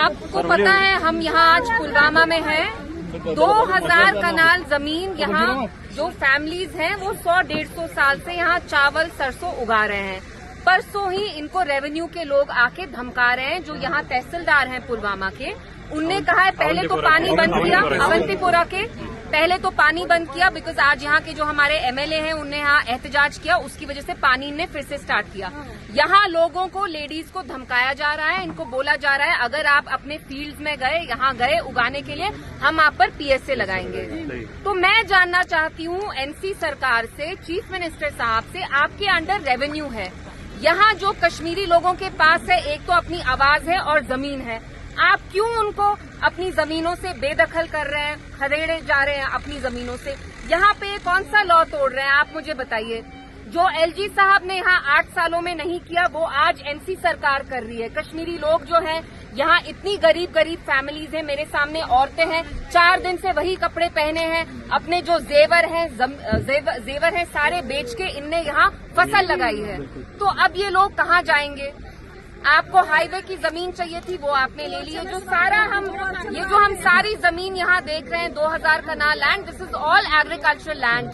आपको पता है हम यहाँ आज पुलवामा में हैं। 2000 कनाल जमीन यहाँ जो फैमिलीज हैं वो 100-150 साल से यहाँ चावल सरसों उगा रहे हैं। परसों ही इनको रेवेन्यू के लोग आके धमका रहे हैं, जो यहाँ तहसीलदार हैं पुलवामा के। उनने कहा है पहले तो पानी बंद किया, अवंतीपोरा के पहले तो पानी बंद किया, बिकॉज आज यहाँ के जो हमारे एमएलए हैं उनने यहाँ एहतजाज किया, उसकी वजह से पानी ने फिर से स्टार्ट किया। यहाँ लोगों को, लेडीज को धमकाया जा रहा है, इनको बोला जा रहा है अगर आप अपने फील्ड्स में गए, यहाँ गए उगाने के लिए, हम आप पर पीएसए लगाएंगे। तो मैं जानना चाहती हूँ एनसी सरकार से, चीफ मिनिस्टर साहब से, आपके अंडर रेवेन्यू है, यहाँ जो कश्मीरी लोगों के पास है, एक तो अपनी आवाज है और जमीन है, आप क्यों उनको अपनी जमीनों से बेदखल कर रहे हैं, खदेड़े जा रहे हैं अपनी जमीनों से? यहाँ पे कौन सा लॉ तोड़ रहे हैं आप मुझे बताइए। जो एलजी साहब ने यहाँ 8 सालों में नहीं किया वो आज एनसी सरकार कर रही है। कश्मीरी लोग जो हैं यहाँ, इतनी गरीब फैमिलीज हैं, मेरे सामने औरतें हैं, 4 दिन से वही कपड़े पहने हैं, अपने जो जेवर हैं सारे बेच के इनने यहाँ फसल लगाई है। तो अब ये लोग कहाँ जाएंगे? आपको हाईवे की जमीन चाहिए थी, वो आपने ले ली है। जो हम सारी जमीन यहाँ देख रहे हैं 2000 kanal land, this is all agricultural land.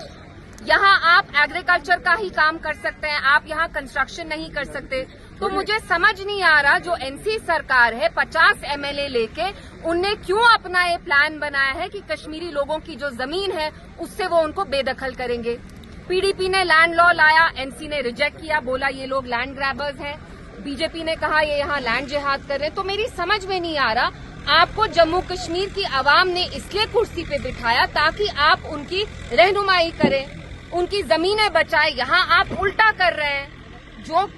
यहाँ आप एग्रीकल्चर का ही काम कर सकते हैं, आप यहाँ कंस्ट्रक्शन नहीं कर सकते। तो मुझे समझ नहीं आ रहा, जो एनसी सरकार है 50 एमएलए लेके, उनने क्यों अपना ये प्लान बनाया है कि कश्मीरी लोगों की जो जमीन है उससे वो उनको बेदखल करेंगे। पीडीपी ने लैंड लॉ लाया, एनसी ने रिजेक्ट किया, बोला ये लोग लैंड ग्रैबर्स हैं। बीजेपी ने कहा ये यहाँ लैंड जिहाद कर रहे हैं। तो मेरी समझ में नहीं आ रहा, आपको जम्मू कश्मीर की आवाम ने इसलिए कुर्सी पे बिठाया ताकि आप उनकी रहनुमाई करें, उनकी जमीनें बचाएं। यहाँ आप उल्टा कर रहे हैं, जो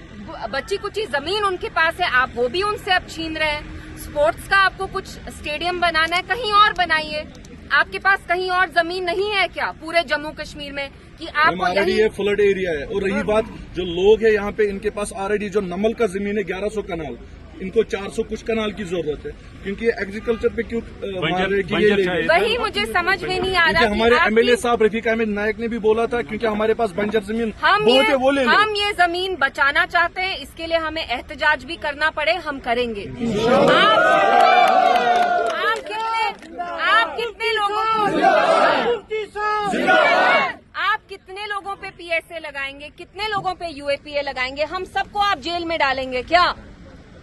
बची कुची जमीन उनके पास है आप वो भी उनसे अब छीन रहे हैं। स्पोर्ट्स का आपको कुछ स्टेडियम बनाना है, कहीं और बनाइए। आपके पास कहीं और जमीन नहीं है क्या पूरे जम्मू कश्मीर में कि आपको ये फ्लड एरिया है? और रही बात जो लोग है यहाँ पे, इनके पास ऑलरेडी जो नमल का जमीन है 1100 कनाल, इनको 400 कुछ कनाल की जरूरत है, क्योंकि एग्रीकल्चर पे क्यों वही मुझे समझ में नहीं आ रहा। हमारे एमएलए साहब रफीक अहमद नायक ने भी बोला था, क्योंकि हमारे पास बंजर जमीन हम ये जमीन बचाना चाहते हैं, इसके लिए हमें एहतजाज भी करना पड़े हम करेंगे। आप कितने लोगों पे पीएसए लगाएंगे, कितने लोगों पे यूएपीए लगाएंगे? हम सबको आप जेल में डालेंगे क्या?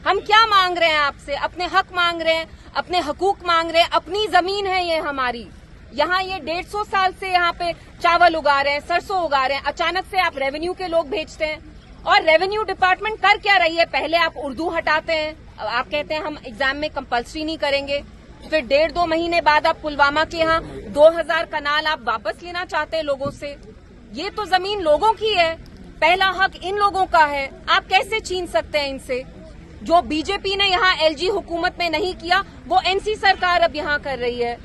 हम क्या मांग रहे हैं आपसे? अपने हक मांग रहे हैं, अपने हकूक मांग रहे हैं। अपनी जमीन है ये हमारी, यहाँ ये 150 साल से यहाँ पे चावल उगा रहे हैं, सरसों उगा रहे हैं। अचानक से आप रेवेन्यू के लोग भेजते हैं, और रेवेन्यू डिपार्टमेंट कर क्या रही है? पहले आप उर्दू हटाते हैं, आप कहते हैं हम एग्जाम में कंपल्सरी नहीं करेंगे, फिर 1.5-2 महीने बाद आप पुलवामा के यहाँ 2000 कनाल आप वापस लेना चाहते हैं लोगों से। ये तो जमीन लोगों की है, पहला हक इन लोगों का है, आप कैसे छीन सकते हैं इनसे? जो बीजेपी ने यहाँ एलजी हुकूमत में नहीं किया वो एनसी सरकार अब यहाँ कर रही है।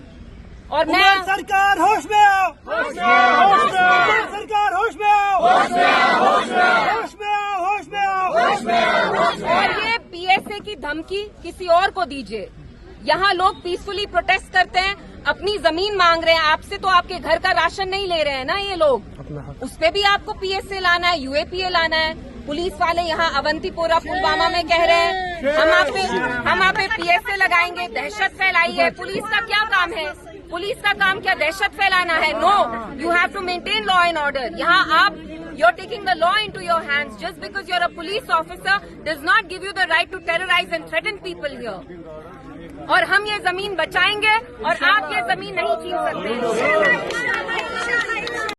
और मैं सरकार होश में आओ, होश में आओ, होश में आओ, सरकार होश में आओ, होश में आओ, होश में आओ, होश में आओ, होश में आओ, होश में आओ। और ये पीएसए की धमकी किसी और को दीजिए। यहाँ लोग पीसफुली प्रोटेस्ट करते हैं, अपनी जमीन मांग रहे हैं आपसे, तो आपके घर का राशन नहीं ले रहे हैं ना ये लोग, उस पे भी आपको पीएसए लाना है, यूएपीए लाना है। पुलिस वाले यहाँ अवंतीपोरा पुलवामा में कह रहे हैं हम आप पे पीएसए लगाएंगे, दहशत फैलाई है। पुलिस का क्या काम है? पुलिस का काम क्या दहशत फैलाना है? No, you have to maintain law and order. यहाँ आप you're taking the law into your hands. Just because you're a police officer does not give you the right to terrorize and threaten people here. और हम ये जमीन बचाएंगे और आप ये जमीन नहीं छीन सकते।